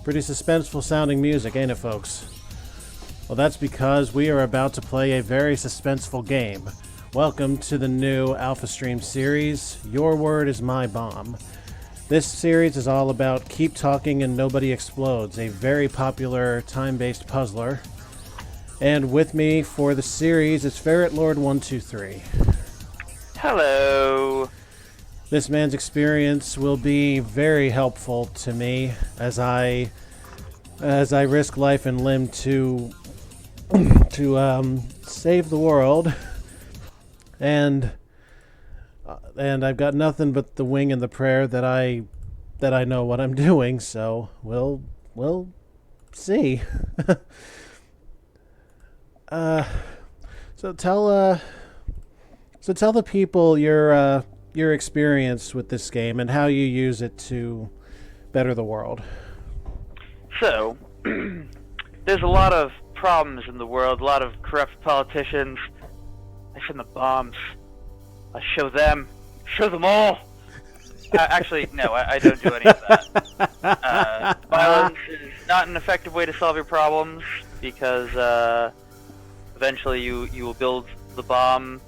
Pretty suspenseful sounding music, ain't it, folks? Well, that's because we are about to play a very suspenseful game. Welcome to the new AlphaStream series, Your Word is My Bomb. This series is all about Keep Talking and Nobody Explodes, a very popular time-based puzzler. And with me for the series is ferretlord123. Hello. This man's experience will be very helpful to me as I risk life and limb to save the world, and I've got nothing but the wing and the prayer that I know what I'm doing. So we'll see. So tell the people your experience with this game and how you use it to better the world. So, there's a lot of problems in the world, a lot of corrupt politicians. I send the bombs. I show them all. Actually, no, I don't do any of that. Violence is not an effective way to solve your problems, because eventually you will build the bomb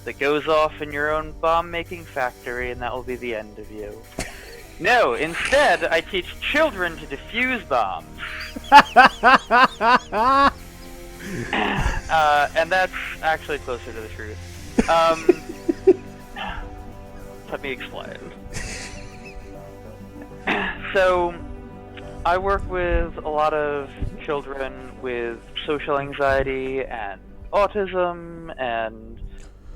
that goes off in your own bomb-making factory, and that will be the end of you. No, instead, I teach children to defuse bombs. And that's actually closer to the truth. Let me explain. So, I work with a lot of children with social anxiety and autism, and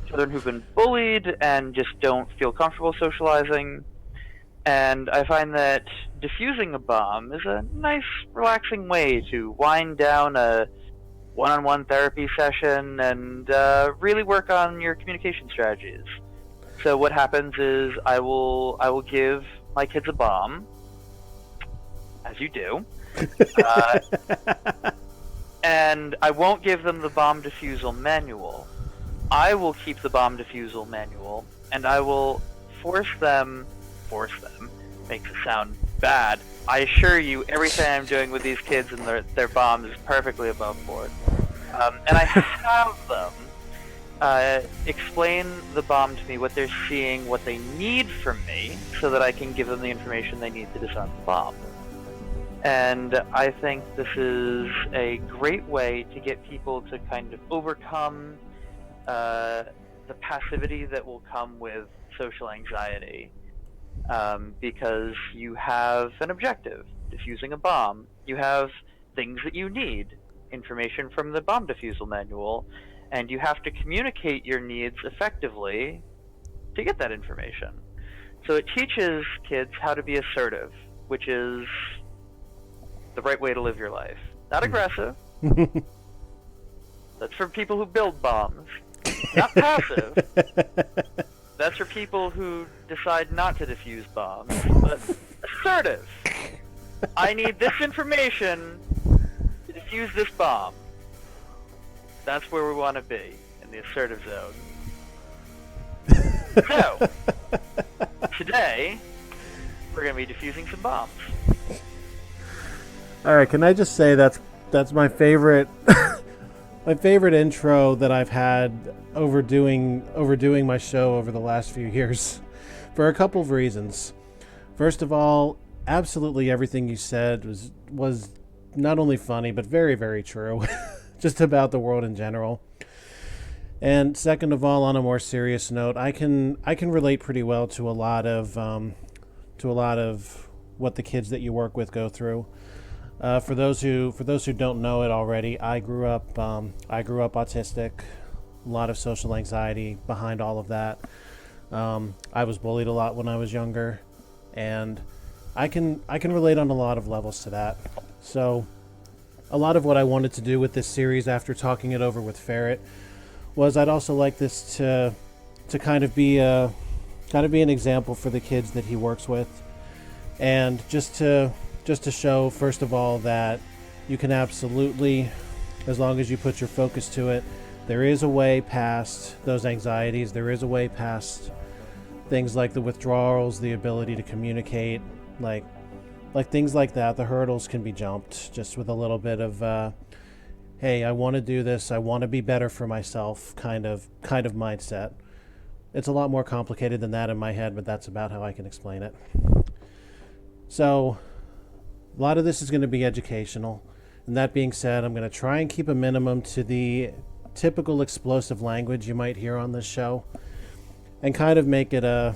children who've been bullied and just don't feel comfortable socializing. And I find that defusing a bomb is a nice, relaxing way to wind down a one-on-one therapy session and really work on your communication strategies. So what happens is I will give my kids a bomb, as you do, and I won't give them the bomb defusal manual. I will keep the bomb defusal manual, and I will force them, makes it sound bad. I assure you, everything I'm doing with these kids and their bombs is perfectly above board. And I have them explain the bomb to me, what they're seeing, what they need from me, so that I can give them the information they need to disarm the bomb. And I think this is a great way to get people to kind of overcome the passivity that will come with social anxiety, because you have an objective, defusing a bomb. You have things that you need, information from the bomb defusal manual, and you have to communicate your needs effectively to get that information. So it teaches kids how to be assertive, which is the right way to live your life. Not aggressive. That's for people who build bombs. Not passive. That's for people who decide not to defuse bombs. But assertive. I need this information to defuse this bomb. That's where we want to be, in the assertive zone. So, today, we're going to be defusing some bombs. Alright, can I just say that's my favorite my favorite intro that I've had overdoing my show over the last few years, for a couple of reasons. First of all, absolutely everything you said was not only funny but very, very true, just about the world in general. And second of all, on a more serious note, I can relate pretty well to a lot of what the kids that you work with go through. For those who don't know it already, I grew up autistic, a lot of social anxiety behind all of that. I was bullied a lot when I was younger, and I can relate on a lot of levels to that. So, a lot of what I wanted to do with this series, after talking it over with Ferret, was I'd also like this to kind of be an example for the kids that he works with, and just to show, first of all, that you can absolutely, as long as you put your focus to it, there is a way past those anxieties. There is a way past things like the withdrawals, the ability to communicate. Like, like things like that, the hurdles can be jumped just with a little bit of, hey, I want to do this, I want to be better for myself kind of mindset. It's a lot more complicated than that in my head, but that's about how I can explain it. So, a lot of this is going to be educational. And that being said, I'm going to try and keep a minimum to the typical explosive language you might hear on this show, and kind of make it a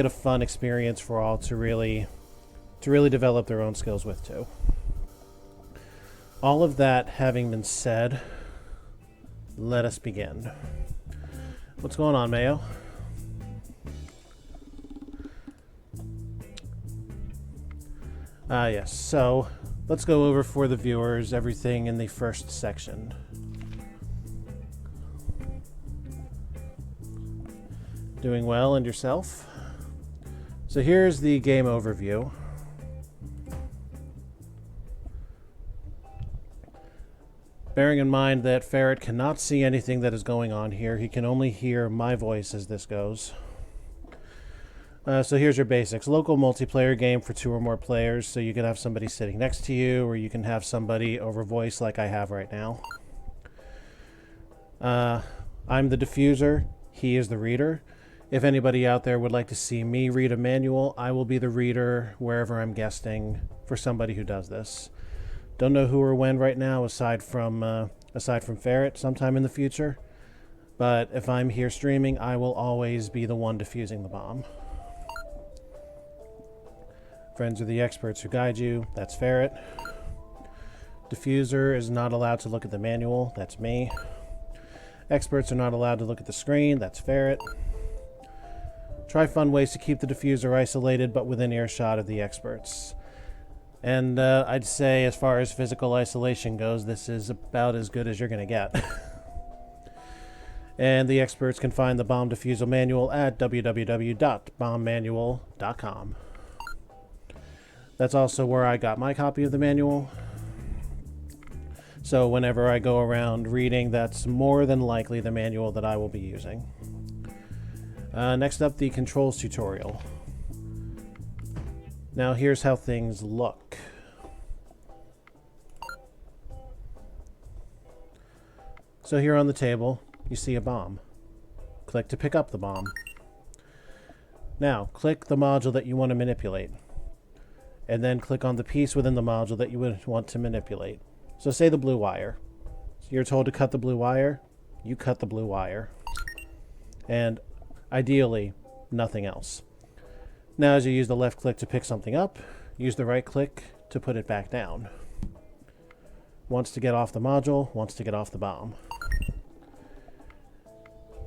fun experience for all to really develop their own skills with too. All of that having been said, let us begin. What's going on, Mayo? Yes, so let's go over for the viewers everything in the first section. Doing well, and yourself? So here's the game overview. Bearing in mind that Ferret cannot see anything that is going on here, he can only hear my voice as this goes. So here's your basics. Local multiplayer game for 2 or more players, so you can have somebody sitting next to you, or you can have somebody over voice like I have right now. I'm the diffuser, he is the reader. If anybody out there would like to see me read a manual, I will be the reader wherever I'm guesting for somebody who does this. Don't know who or when right now, aside from Ferret, sometime in the future. But if I'm here streaming, I will always be the one defusing the bomb. Friends are the experts who guide you. That's Ferret. Diffuser is not allowed to look at the manual. That's me. Experts are not allowed to look at the screen. That's Ferret. Try fun ways to keep the diffuser isolated, but within earshot of the experts. And I'd say, as far as physical isolation goes, this is about as good as you're going to get. And the experts can find the bomb defusal manual at www.bombmanual.com. That's also where I got my copy of the manual. So whenever I go around reading, that's more than likely the manual that I will be using. Next up, the controls tutorial. Now here's how things look. So here on the table, you see a bomb. Click to pick up the bomb. Now, click the module that you want to manipulate. And then click on the piece within the module that you would want to manipulate. So say the blue wire. So you're told to cut the blue wire, you cut the blue wire. And ideally, nothing else. Now as you use the left click to pick something up, use the right click to put it back down. Wants to get off the module, wants to get off the bomb.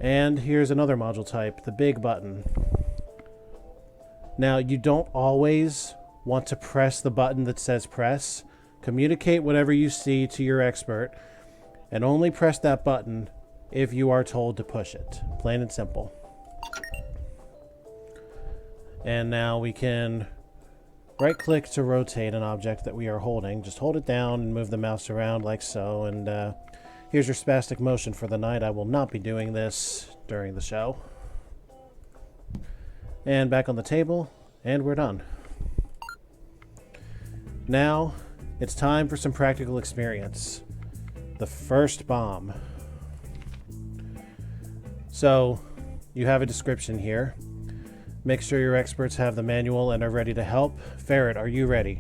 And here's another module type, the big button. Now you don't always want to press the button that says press. Communicate whatever you see to your expert, and only press that button if you are told to push it. Plain and simple. And now we can right click to rotate an object that we are holding. Just hold it down and move the mouse around like so, and here's your spastic motion for the night. I will not be doing this during the show. And back on the table, and we're done. Now, it's time for some practical experience. The first bomb. So, you have a description here. Make sure your experts have the manual and are ready to help. Ferret, are you ready?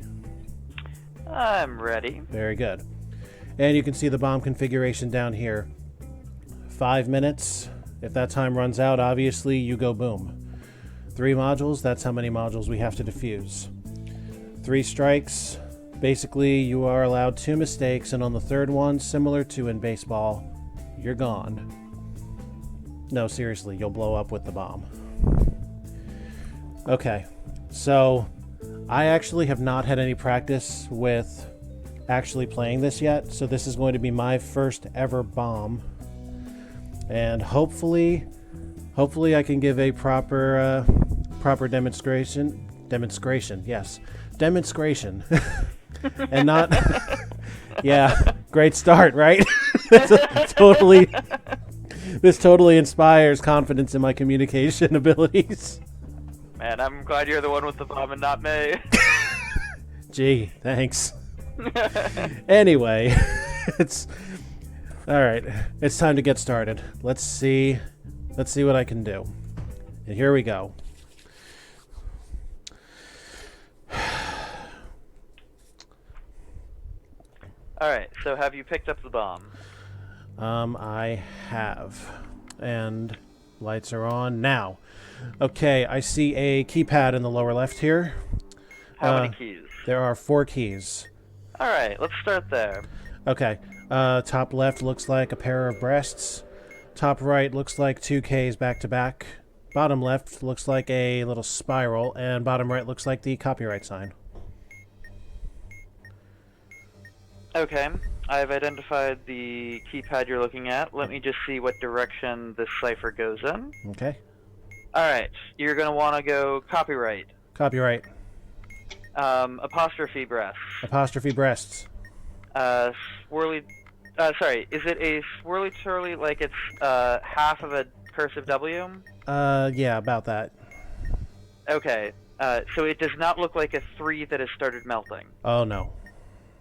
I'm ready. Very good. And you can see the bomb configuration down here. 5 minutes. If that time runs out, obviously, you go boom. 3 modules, that's how many modules we have to defuse. 3 strikes. Basically, you are allowed 2 mistakes, and on the 3rd one, similar to in baseball, you're gone. No, seriously, you'll blow up with the bomb. Okay, so I actually have not had any practice with actually playing this yet, so this is going to be my first ever bomb. And hopefully I can give a proper demonstration, yes. Demonstration. And not... Yeah, great start, right? This totally inspires confidence in my communication abilities. Man, I'm glad you're the one with the bomb and not me. Gee, thanks. Anyway, it's all right. It's time to get started. Let's see what I can do. And here we go. All right. So have you picked up the bomb? I have, and lights are on now. Okay, I see a keypad in the lower left here. How many keys? There are 4 keys. All right. Let's start there. Okay. Top left looks like a pair of breasts. Top right looks like 2 Ks back to back. Bottom left looks like a little spiral, and bottom right looks like the copyright sign. Okay. I've identified the keypad you're looking at. Let me just see what direction this cipher goes in. Okay. All right. You're going to want to go copyright. Copyright. Apostrophe breasts. Apostrophe breasts. Swirly. Sorry. Is it a swirly twirly like it's half of a cursive W? Yeah, about that. Okay. So it does not look like a 3 that has started melting. Oh no.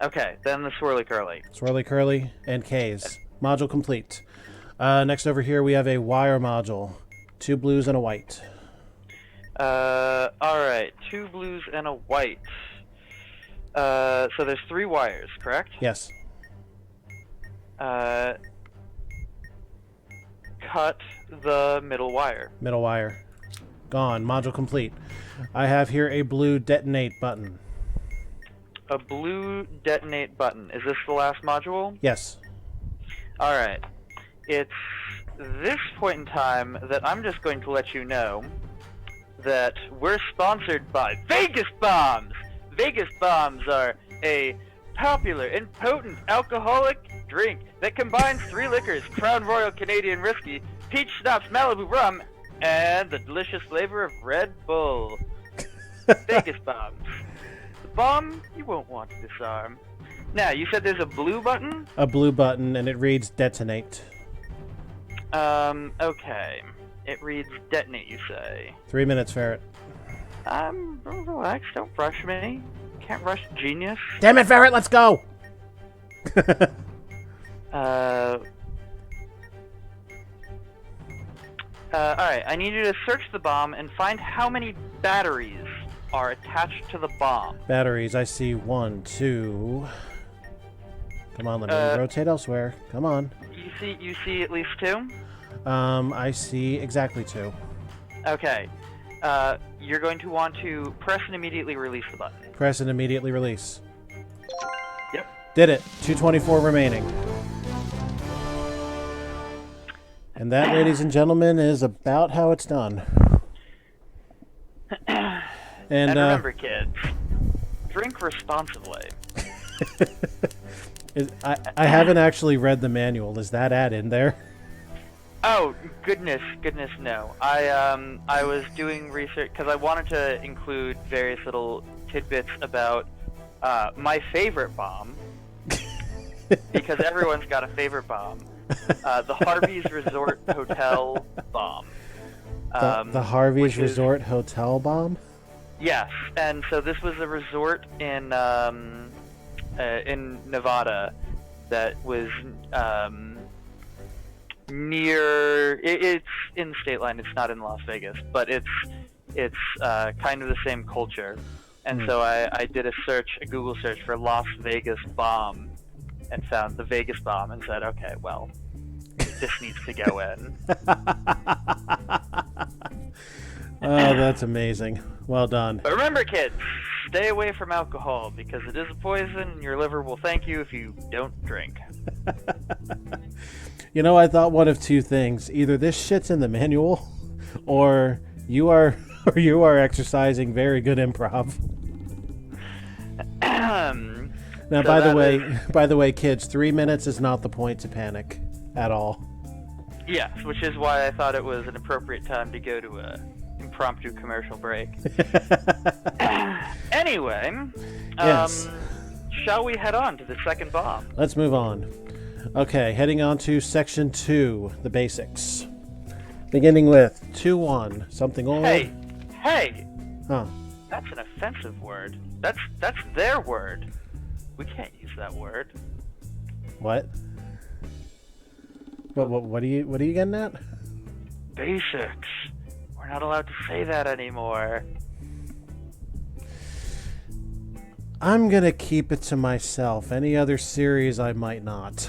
Okay. Then the swirly curly. Swirly curly and Ks. Module complete. Next over here we have a wire module. 2 blues and a white. Alright. 2 blues and a white. So there's 3 wires, correct? Yes. Cut the middle wire. Middle wire. Gone. Module complete. I have here a blue detonate button. A blue detonate button. Is this the last module? Yes. Alright. It's this point in time that I'm just going to let you know that we're sponsored by Vegas Bombs! Vegas Bombs are a popular and potent alcoholic drink that combines 3 liquors, Crown Royal Canadian Whiskey, Peach Schnapps Malibu Rum, and the delicious flavor of Red Bull. Vegas Bombs. The bomb you won't want to disarm. Now, you said there's a blue button? A blue button, and it reads detonate. Okay. It reads detonate, you say. 3 minutes, Ferret. Relax, don't rush me. Can't rush genius. Damn it, Ferret, let's go! Alright, I need you to search the bomb and find how many batteries are attached to the bomb. Batteries, I see 1, 2... Come on, let me rotate elsewhere. Come on. You see at least 2? I see exactly 2. Okay. You're going to want to press and immediately release the button. Press and immediately release. Yep. Did it. 224 remaining. And that, ladies and gentlemen, is about how it's done. And remember, kids, drink responsibly. I haven't actually read the manual. Is that ad in there? Oh, goodness, no. I was doing research because I wanted to include various little tidbits about my favorite bomb, because everyone's got a favorite bomb. The Harvey's Resort Hotel bomb. The Harvey's Resort Hotel bomb? Yes, and so this was a resort in Nevada that was near. It's in the state line. It's not in Las Vegas, but it's kind of the same culture. And so I did a Google search for Las Vegas bomb, and found the Vegas bomb, and said, okay, well, this needs to go in. Oh, that's amazing. Well done. But remember, kids, stay away from alcohol, because it is a poison, and your liver will thank you if you don't drink. You know, I thought one of 2 things. Either this shit's in the manual, or you are exercising very good improv. Now, so by the way, kids, 3 minutes is not the point to panic at all. Yes, which is why I thought it was an appropriate time to go to a impromptu commercial break. Anyway, yes. Shall we head on to the second bomb? Let's move on. Okay, heading on to section 2, the basics. Beginning with 2-1, something old. Hey! Huh. That's an offensive word. That's their word. We can't use that word. What? What are you getting at? Basics. We're not allowed to say that anymore. I'm gonna keep it to myself. Any other series, I might not.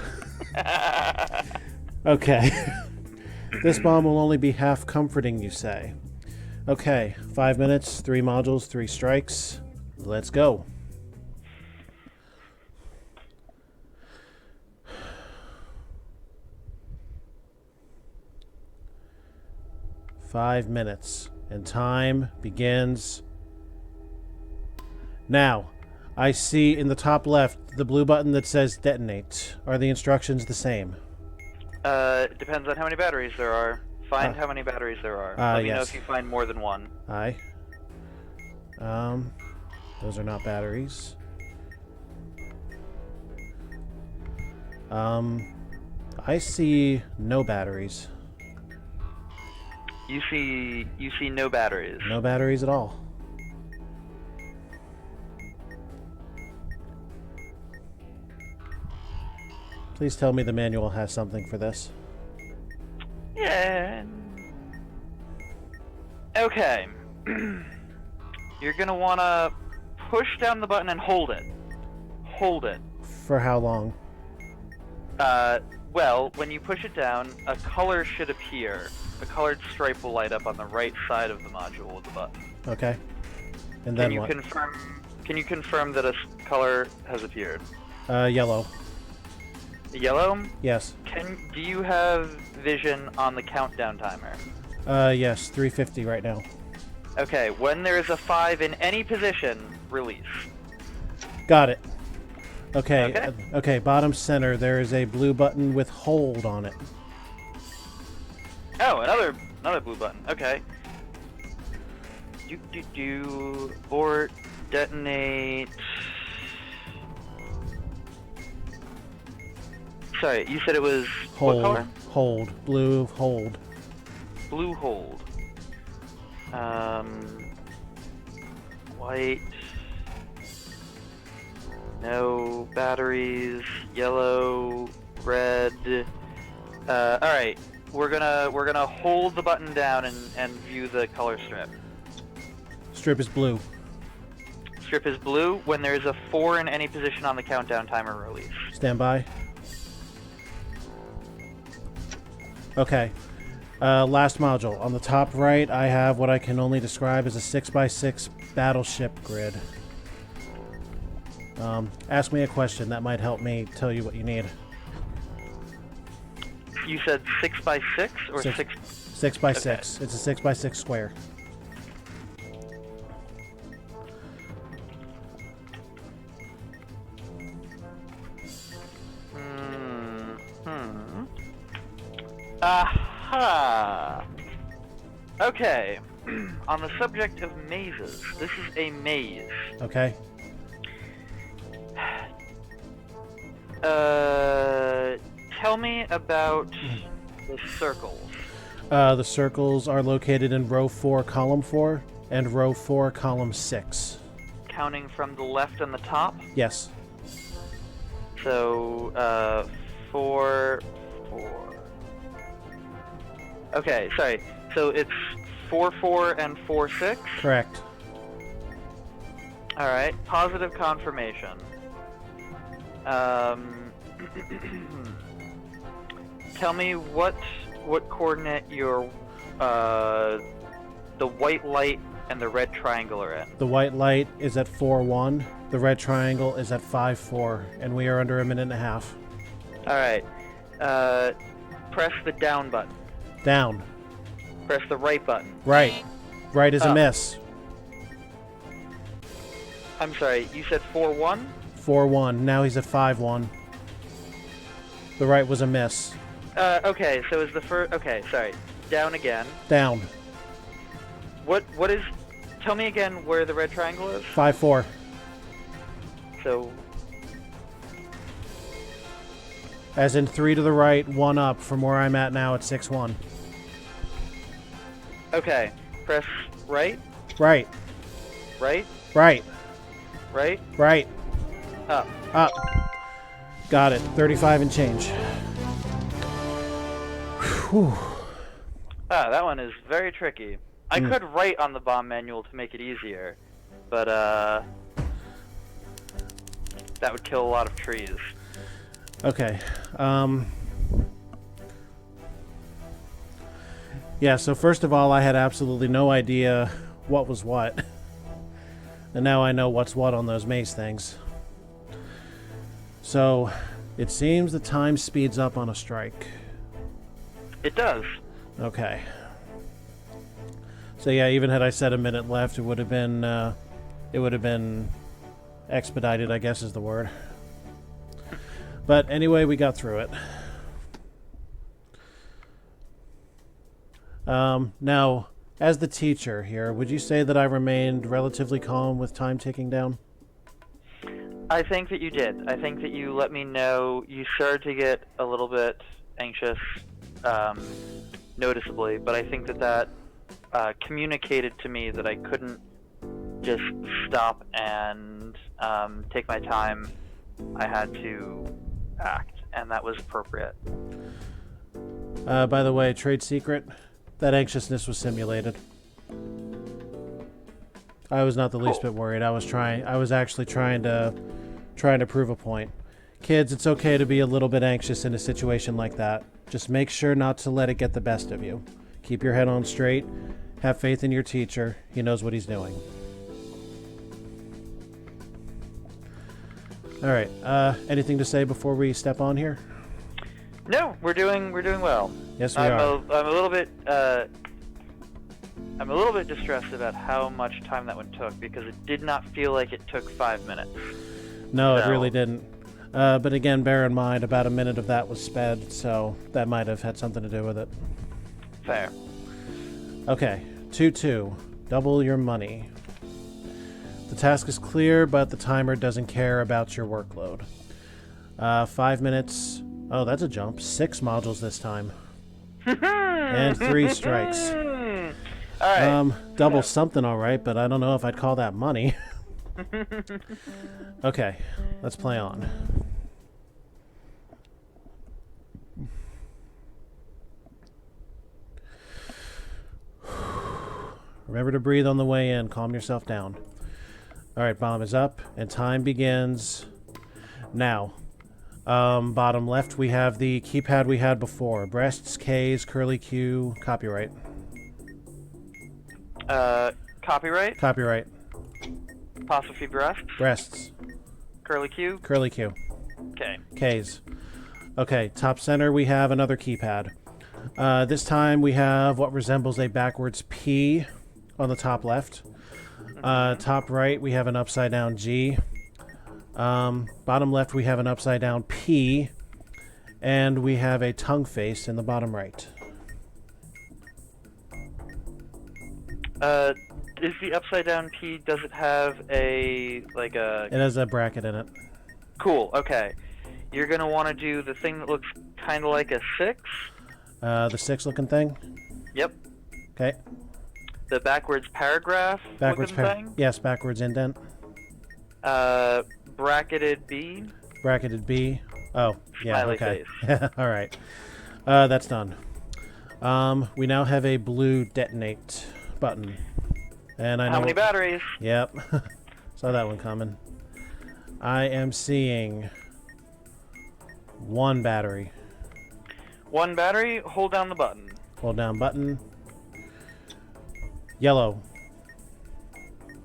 Okay. This bomb will only be half comforting, you say. Okay, 5 minutes, 3 modules, 3 strikes. Let's go. Five minutes, and time begins now. I see in the top left the blue button that says detonate. Are the instructions the same? Depends on how many batteries there are. Find how many batteries there are. Let me know if you find more than one. Aye. Those are not batteries. I see no batteries. You see no batteries. No batteries at all. Please tell me the manual has something for this. Yeah. Okay. You're gonna wanna push down the button and hold it. Hold it. For how long? Well, when you push it down, a color should appear. A colored stripe will light up on the right side of the module with the button. Okay. And then what? Can you confirm that a color has appeared? Yellow. Yellow? Yes. Do you have vision on the countdown timer? Yes, 350 right now. Okay, when there is a 5 in any position, release. Got it. Okay. Okay, bottom center, there is a blue button with hold on it. Oh, another blue button. Okay. Abort, detonate. Sorry, you said it was Hold. what color? Hold. Blue hold. Blue hold. White. No batteries. Yellow. Red. All right. We're gonna hold the button down and view the color strip. Strip is blue. Strip is blue. When there is a 4 in any position on the countdown timer, release. Stand by. Okay. Last module. On the top right, I have what I can only describe as a 6x6 battleship grid. Ask me a question. That might help me tell you what you need. You said 6x6 or 6? 6x6. Okay. It's a 6x6 square. Aha! Okay. On the subject of mazes, this is a maze. Okay. Tell me about the circles. The circles are located in row 4, column 4, and row 4, column 6. Counting from the left and the top? Yes. So, 4, 4. Okay, sorry. So it's 4, 4, and 4, 6? Correct. Alright, positive confirmation. Tell me what coordinate your the white light and the red triangle are in. The white light is at 4-1, the red triangle is at 5-4, and we are under a minute and a half. Alright. Press the down button. Down. Press the right button. Right. Right is a miss. I'm sorry, you said 4-1? 4-1. Now he's at 5-1. The right was a miss. Okay, so is the first... Okay, sorry. Down again. Down. What is... Tell me again where the red triangle is. 5-4. So... As in 3 to the right, 1 up from where I'm at now at 6-1. Okay. Press right. Right. Right? Right. Right? Right. Up. Up. Got it. 35 and change. Whew. Ah, that one is very tricky. I could write on the bomb manual to make it easier, but that would kill a lot of trees. Okay. Yeah, so first of all, I had absolutely no idea what was what. And now I know what's what on those maze things. So, it seems the time speeds up on a strike. It does. Okay. So yeah, even had I said a minute left, it would have been expedited, I guess is the word. But anyway, we got through it. Now, as the teacher here, would you say that I remained relatively calm with time ticking down? I think that you did. I think that you let me know you started to get a little bit anxious, noticeably, but I think that communicated to me that I couldn't just stop and take my time. I had to act, and that was appropriate. By the way, trade secret, that anxiousness was simulated. I was not the least bit worried. I was actually trying to prove a point. Kids, it's okay to be a little bit anxious in a situation like that. Just make sure not to let it get the best of you. Keep your head on straight. Have faith in your teacher. He knows what he's doing. All right. Anything to say before we step on here? No, we're doing well. Yes, we are. I'm a little bit distressed about how much time that one took, because it did not feel like it took 5 minutes. No, it really didn't. But again, bear in mind, about a minute of that was sped, so that might have had something to do with it. Fair. Okay, 2-2. Double your money. The task is clear, but the timer doesn't care about your workload. 5 minutes. Oh, that's a jump. 6 modules this time. And 3 strikes. All right. Double something, all right, but I don't know if I'd call that money. Okay, let's play on. Remember to breathe on the way in. Calm yourself down. All right, bomb is up, and time begins now. Bottom left, we have the keypad we had before. Breasts, Ks, curly Q, copyright. Copyright? Copyright. Apostrophe breasts? Breasts. Curly Q? Curly Q. Okay. Ks. Okay, top center we have another keypad. This time we have what resembles a backwards P on the top left. Top right we have an upside down G. Bottom left we have an upside down P. And we have a tongue face in the bottom right. Is the upside down P, does it have a, like a... It has a bracket in it. Cool, okay. You're going to want to do the thing that looks kind of like a 6. The 6 looking thing? Yep. Okay. The backwards paragraph Backwards looking thing? Yes, backwards indent. Bracketed B. Bracketed B. Oh, yeah, Smiley okay. face. All right. That's done. We now have a blue detonate button. And I know How many batteries? Yep. Saw that one coming. I am seeing 1 battery. 1 battery, hold down the button. Hold down button. Yellow.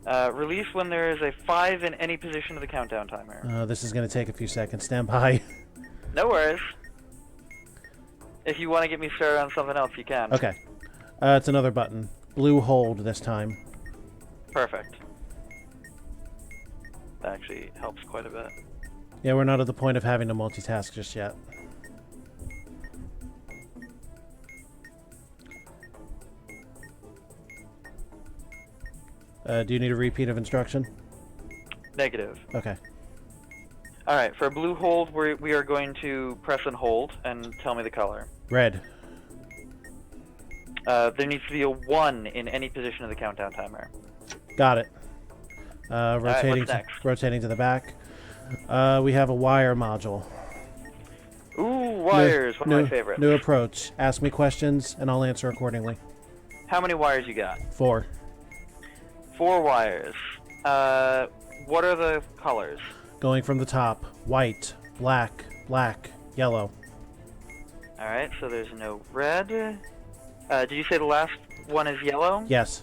Release when there is a 5 in any position of the countdown timer. This is going to take a few seconds. Stand by. No worries. If you want to get me started on something else, you can. Okay. It's another button. Blue hold this time. Perfect. That actually helps quite a bit. Yeah, we're not at the point of having to multitask just yet. Do you need a repeat of instruction? Negative. Okay. Alright, for a blue hold, we are going to press and hold, and tell me the color. Red. There needs to be a 1 in any position of the countdown timer. Got it. Rotating, what's next? rotating to the back. We have a wire module. Ooh, wires. One of my favorites. New approach. Ask me questions, and I'll answer accordingly. How many wires you got? 4. 4 wires. What are the colors? Going from the top. White, black, black, yellow. Alright, so there's no red. Did you say the last one is yellow? Yes.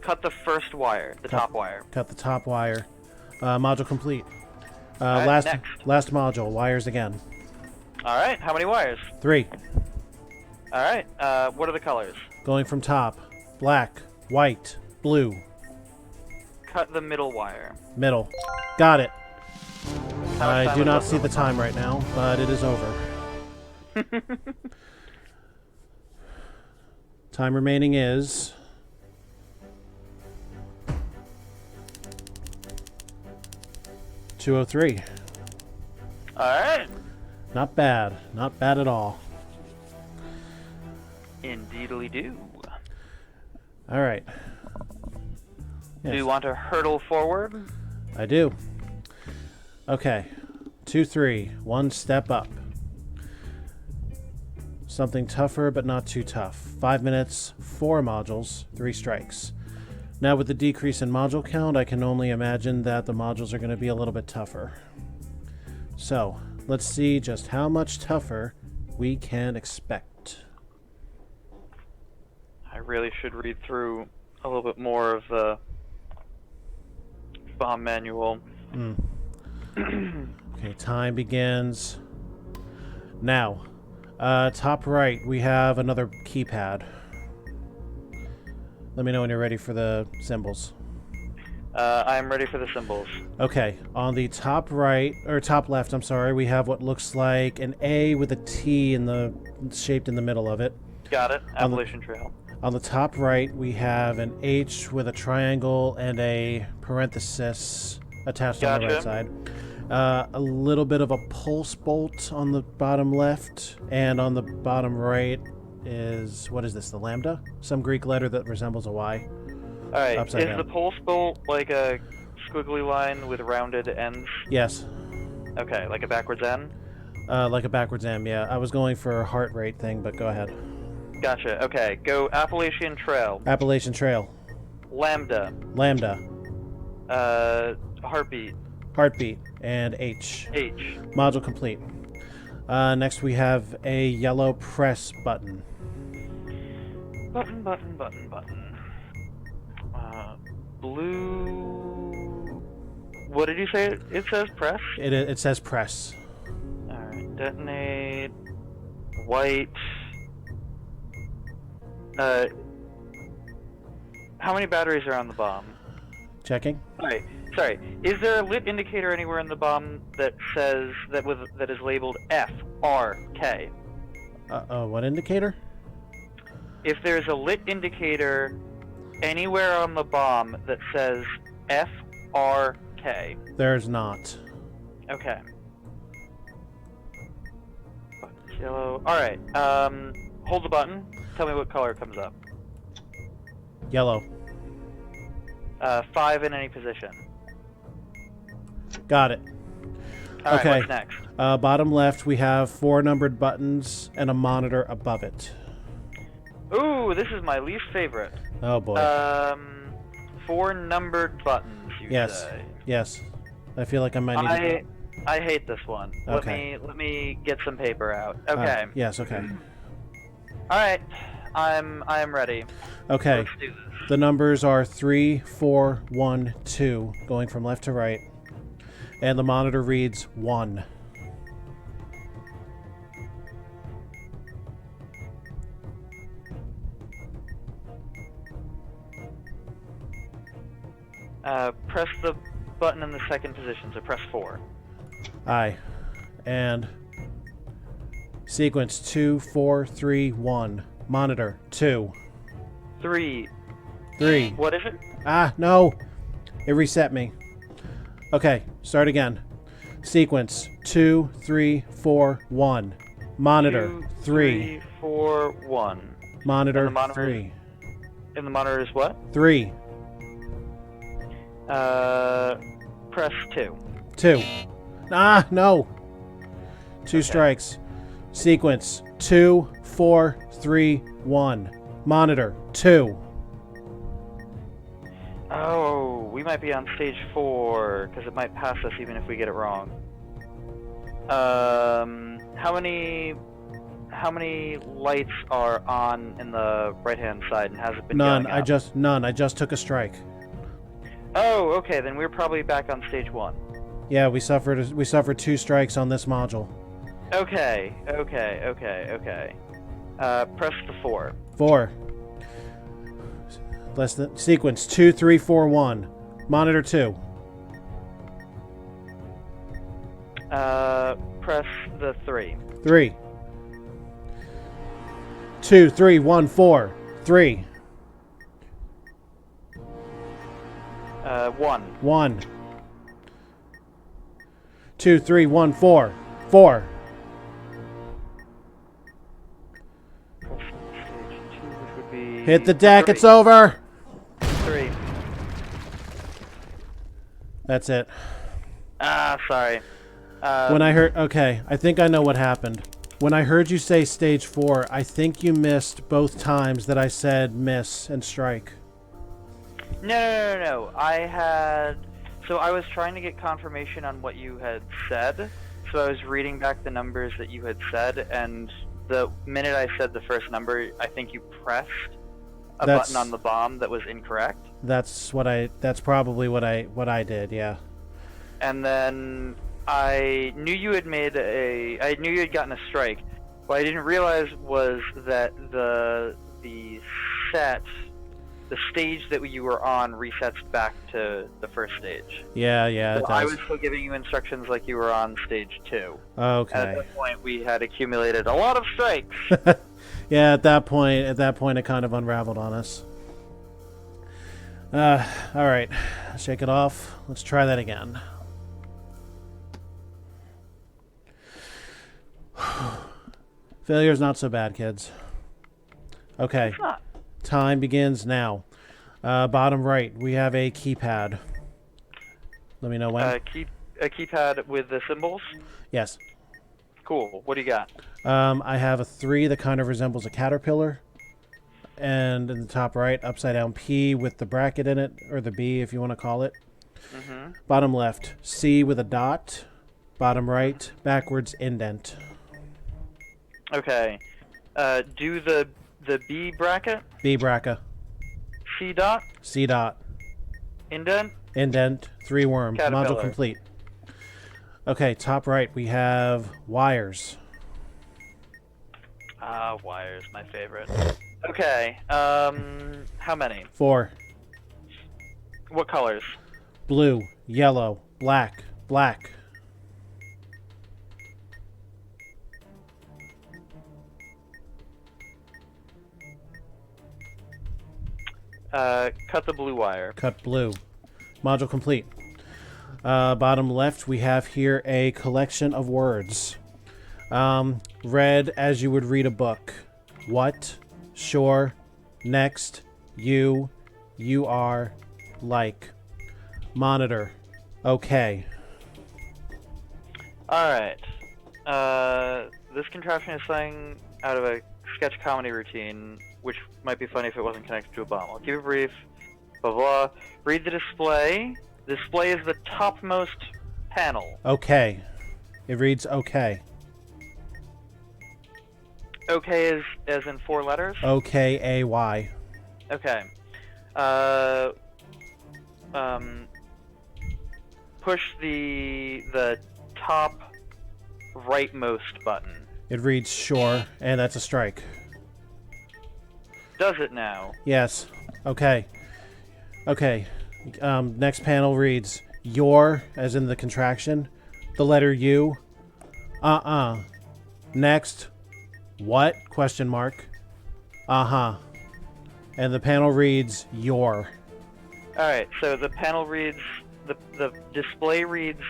Cut the first wire, the top wire. Cut the top wire. Module complete. Alright, last module. Wires again. Alright, how many wires? 3. Alright, what are the colors? Going from top. Black, white, blue. Cut the middle wire. Middle. Got it. How much I time do is not left see on the time right now, but it is over. Time remaining is... 2:03. Alright. Not bad. Not bad at all. Indeedly do. Alright. Do Yes, you want to hurtle forward? I do. Okay. 2-3. One step up. Something tougher, but not too tough. 5 minutes, 4 modules, 3 strikes. Now with the decrease in module count, I can only imagine that the modules are going to be a little bit tougher. So, let's see just how much tougher we can expect. I really should read through a little bit more of the bomb manual. Okay, time begins now. Top right, we have another keypad. Let me know when you're ready for the symbols. I'm ready for the symbols. Okay, on the top right, or top left, I'm sorry, we have what looks like an A with a T shaped in the middle of it. Got it. Appalachian Trail. On the top right, we have an H with a triangle and a parenthesis attached on the right side. A little bit of a pulse bolt on the bottom left, and on the bottom right is, what is this, the lambda? Some Greek letter that resembles a Y. Alright, Upside is down. the pulse bolt like a squiggly line with rounded ends? Yes. Okay, like a backwards N? Like a backwards M, yeah. I was going for a heart rate thing, but go ahead. Gotcha, okay. Go Appalachian Trail. Appalachian Trail. Lambda. Lambda. Heartbeat. Heartbeat. And H. H. Module complete. Next we have a yellow press button. Button, button, button, button. Blue... What did you say it says? Press? It says press. Alright, detonate... White... How many batteries are on the bomb? Checking. Sorry. Is there a lit indicator anywhere in the bomb that says that is labeled FRK? What indicator? If there's a lit indicator anywhere on the bomb that says FRK. There's not. Okay. Button's yellow. Alright, hold the button. Tell me what color comes up. Yellow. 5 in any position. Got it. Alright, Okay. what's next? Bottom left, we have 4 numbered buttons and a monitor above it. Ooh, this is my least favorite. Oh boy. 4 numbered buttons, you say. Yes. I feel like I might need to... I hate this one. Okay. Let me get some paper out. Okay. Yes, okay. Alright. I am ready. Okay. Let's do this. The numbers are 3, 4, 1, 2, going from left to right. And the monitor reads 1. Press the button in the second position, so press 4. Aye. And sequence 2, 4, 3, 1. Monitor 2. 3. 3. What is it? Ah, no! It reset me. Okay, start again. Sequence 2, 3, 4, 1. Monitor 2, 3. 4, 1. Monitor And the monitor 3. And the monitor is what? 3. Press 2. 2. Ah, no. 2 Okay. strikes. Sequence 2, 4, 3, 1. Monitor 2. Oh, we might be on stage 4, because it might pass us even if we get it wrong. How many lights are on in the right-hand side, and has it been None. going up? None. I just took a strike. Oh, okay, then we're probably back on stage 1. Yeah, we suffered 2 strikes on this module. Okay. Press the 4. 4. Less than sequence 2, 3, 4, 1. Monitor 2. Press the 3. 3. 2, 3, 1, 4. 3. 1. 1. 2, 3, 1, 4. 4. Press stage 2, which would be... Hit the deck. 3. It's over. 3. That's it. Ah, sorry. When I heard... Okay, I think I know what happened. When I heard you say stage 4, I think you missed both times that I said miss and strike. No. So I was trying to get confirmation on what you had said. So I was reading back the numbers that you had said, and the minute I said the first number, I think you pressed a button on the bomb that was incorrect. That's probably what I did, yeah. And then I knew you had gotten a strike. What I didn't realize was that the stage that you were on resets back to the first stage. Yeah, So it does. I was still giving you instructions like you were on stage 2. Okay. At that point, we had accumulated a lot of strikes. Yeah, at that point, it kind of unraveled on us. All right, shake it off. Let's try that again. Failure's not so bad, kids. Okay. It's not. Time begins now. Bottom right, we have a keypad. Let me know when. A keypad with the symbols? Yes. Cool. What do you got? I have a 3 that kind of resembles a caterpillar. And in the top right, upside down P with the bracket in it, or the B if you want to call it. Mm-hmm. Bottom left, C with a dot. Bottom right, backwards indent. Okay. Do the B bracket? B bracket. C dot? C dot. Indent? Indent, 3 worm. Caterpillar. Module complete. Okay, top right, we have wires. Ah, wires, my favorite. Okay, how many? 4. What colors? Blue, yellow, black, black. Cut the blue wire. Cut blue. Module complete. Bottom left, we have here a collection of words. Read as you would read a book. What, sure, next, you are, like. Monitor, okay. Alright. This contraption is something out of a sketch comedy routine, which might be funny if it wasn't connected to a bomb. I'll keep it brief. Blah, blah. Read the display. The display is the topmost panel. Okay. It reads okay. Okay is as in 4 letters? O-K-A-Y. Okay. Push the top rightmost button. It reads sure, and that's a strike. Does it now? Yes. Okay. Okay. Next panel reads your, as in the contraction, the letter U. Next, what? Question mark. And the panel reads your. Alright, so the panel reads, the display reads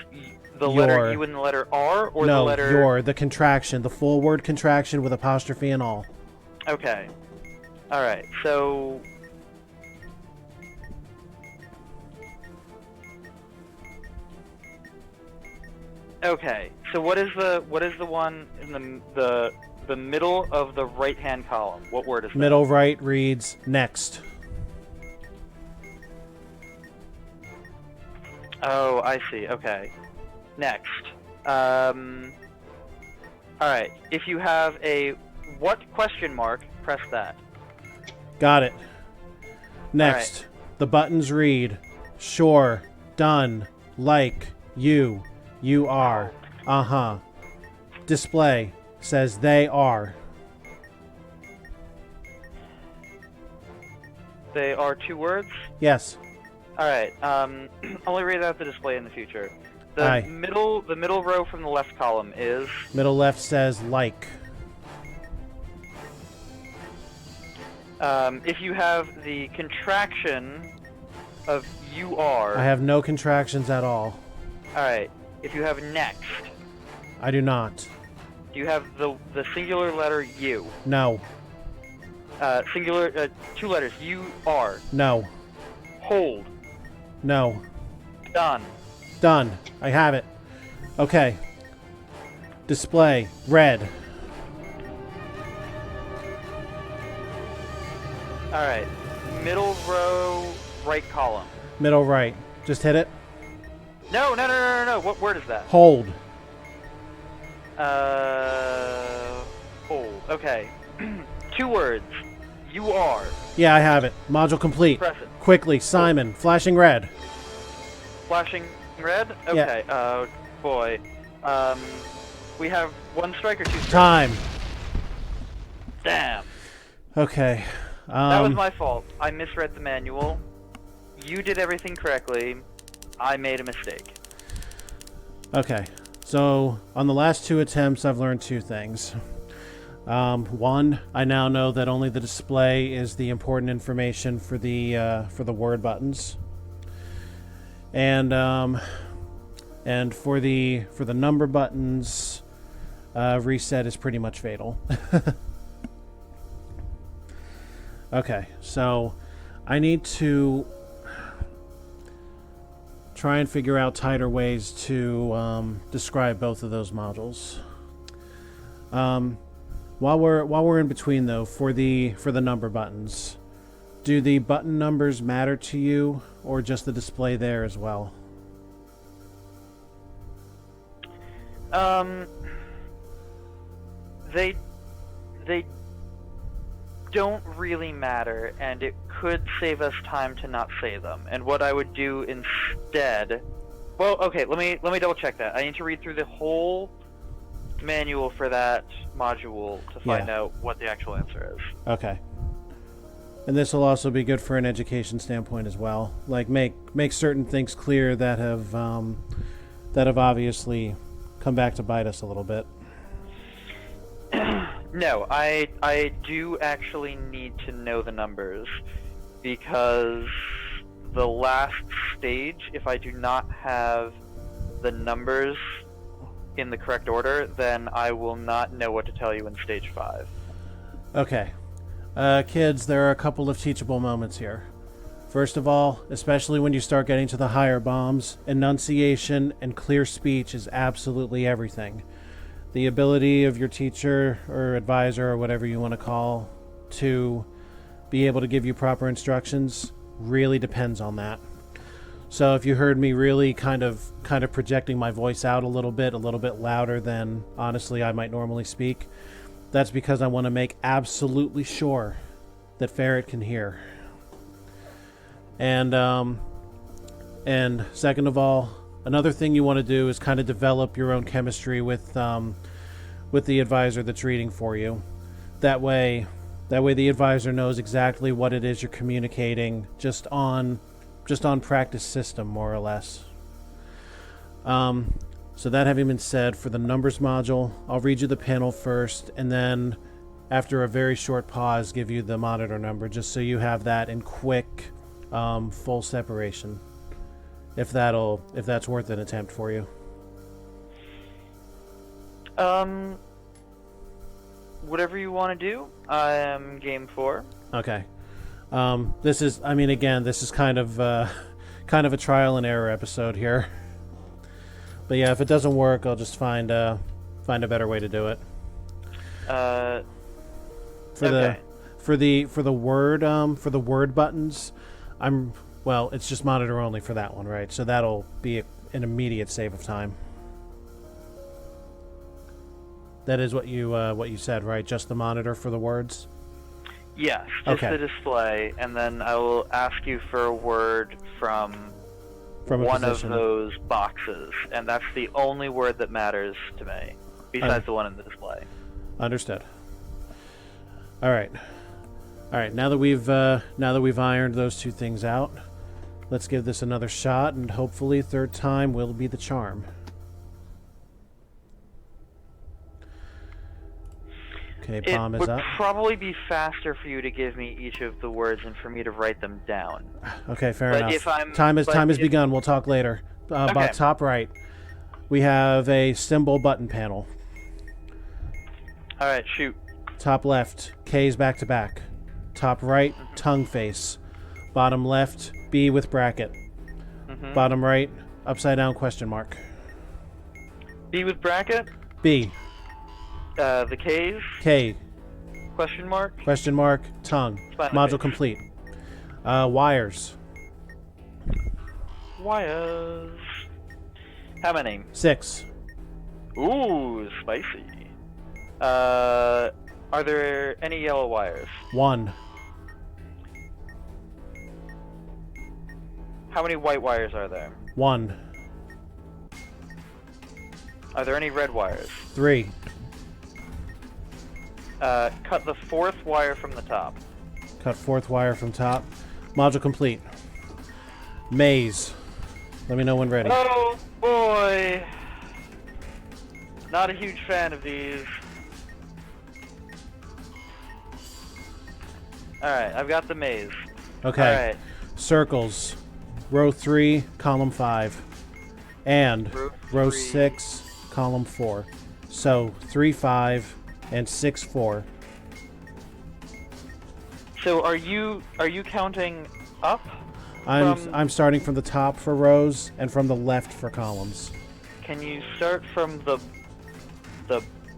the letter U and the letter R, or no, the letter... your, the contraction, the full word contraction with apostrophe and all. Okay. Alright, so... Okay, so what is the one in the middle of the right-hand column? What word is that? Middle right reads next. Oh, I see. Okay. Next. All right. If you have a what question mark, press that. Got it. Next, the buttons read, sure, done, like, you are, uh-huh. Display says they are. They are 2 words? Yes. All right. Only read out the display in the future. The Aye. middle row from the left column is... Middle left says like. If you have the contraction of you are... I have no contractions at all. Alright. If you have next, I do not. do you have the singular letter U? No. Singular, 2 letters. You are. No. Hold. No. Done. Done. I have it. Okay. Display. Red. Alright. Middle row, right column. Middle right. Just hit it. No. What word is that? Hold. Hold. Okay. 2 words. You are. Yeah, I have it. Module complete. Press it. Quickly, Simon. Flashing red. Flashing red? Okay. Oh, boy. We have 1 strike or 2 strikes? Time. Damn. Okay. That was my fault. I misread the manual. You did everything correctly. I made a mistake. Okay. So, on the last 2 attempts, I've learned 2 things. 1, I now know that only the display is the important information for the word buttons. And for the number buttons, reset is pretty much fatal. Okay, so I need to try and figure out tighter ways to describe both of those modules. While we're in between, though, for the number buttons, do the button numbers matter to you, or just the display there as well? They don't really matter, and it could save us time to not say them. And what I would do instead... Well, okay, let me double check that. I need to read through the whole manual for that module to find out what the actual answer is. Okay. And this will also be good for an education standpoint as well. Like make certain things clear that have obviously come back to bite us a little bit. No, I do actually need to know the numbers, because the last stage, if I do not have the numbers in the correct order, then I will not know what to tell you in stage 5. Okay. Kids, there are a couple of teachable moments here. First of all, especially when you start getting to the higher bombs, enunciation and clear speech is absolutely everything. The ability of your teacher or advisor or whatever you want to call to be able to give you proper instructions really depends on that. So if you heard me really kind of projecting my voice out a little bit louder than honestly I might normally speak, that's because I want to make absolutely sure that Ferret can hear. And second of all, another thing you want to do is kind of develop your own chemistry with the advisor that's reading for you. That way the advisor knows exactly what it is you're communicating just on practice system, more or less. So that having been said, for the numbers module, I'll read you the panel first, and then after a very short pause, give you the monitor number, just so you have that in quick, full separation. If that's worth an attempt for you. Whatever you want to do, I am game for. Okay. This is kind of a trial and error episode here. But yeah, if it doesn't work, I'll just find a better way to do it. Okay. For the word buttons, it's just monitor only for that one, right? So that'll be an immediate save of time. That is what you said, right? Just the monitor for the words? Yes, just Okay. the display, and then I will ask you for a word from From a one position. of those boxes, and that's the only word that matters to me, besides the one in the display. Understood. All right. Now that we've ironed those two things out, let's give this another shot, and hopefully third time will be the charm. Okay, bomb It is would up. probably be faster for you to give me each of the words and for me to write them down. Okay, fair But enough. if I'm- time but has if- begun. We'll talk later. Okay. About top right, we have a symbol button panel. All right, shoot. Top left, K's back to back. Top right, tongue face. Bottom left, B with bracket. Mm-hmm. Bottom right, upside down question mark. B with bracket. B, The K's. K, Question mark. question mark, tongue. Smiley Module face. complete. Wires, Wires. How many? 6. Ooh, spicy. Are there any yellow wires? 1, How many white wires are there? 1, Are there any red wires? 3, Cut the fourth wire from the top. cut fourth wire from top. Module complete. Maze. Let me know when ready. Oh boy. Not a huge fan of these. Alright, I've got the maze. Okay. Alright. Circles. Row 3, column 5. And row three. 6, column 4. So 3, 5, and 6, 4. So are you counting up? I'm starting from the top for rows and from the left for columns. Can you start from the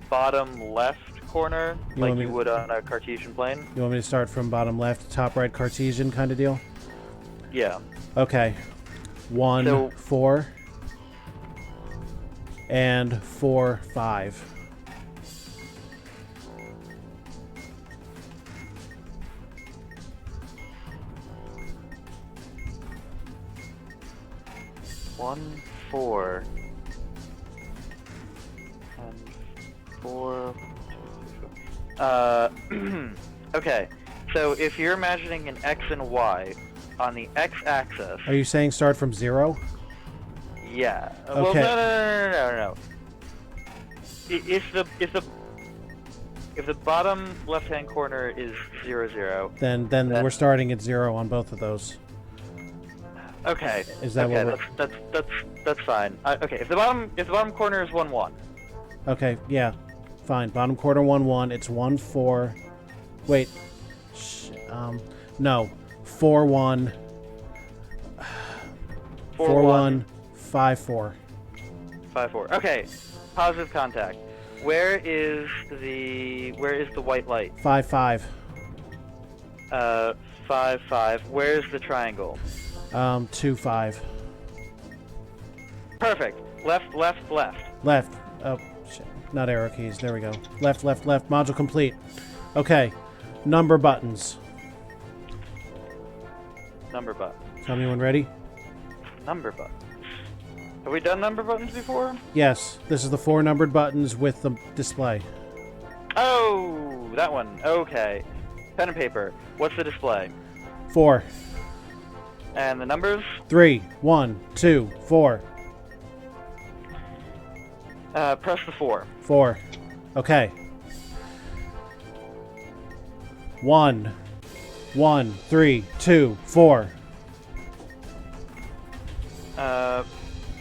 bottom left corner, You like want me you to- would on a Cartesian plane? You want me to start from bottom left, top right Cartesian kind of deal? Yeah. Okay. 1, So- 4. And 4, 5. One, 4. And 4. Okay. So if you're imagining an X and Y, on the X-axis, Are you saying start from 0? yeah. Well, Okay. no. If the bottom left-hand corner is 0, 0. Then That- we're starting at 0 on both of those. Okay. Is that okay, what that's fine. Okay. If the bottom corner is 1, 1. Okay, yeah. Fine. Bottom quarter 1, 1. It's 1, 4. Wait. No. 4, 1. 4, 1. 5, 4. 5, 4. Okay. Positive contact. Where is the white light? 5, 5. 5, 5. Where's the triangle? 2, 5. Perfect. Left, left, left. Left. Oh, shit. Not arrow keys. There we go. Left, left, left. Module complete. Okay. Number buttons. Number button. Tell me when ready. Number buttons. Have we done number buttons before? Yes. This is the 4 numbered buttons with the display. Oh, that one. Okay. Pen and paper. What's the display? 4. And the numbers? 3, 1, 2, 4. Press the 4. 4. Okay. 1, 1, 3, 2, 4.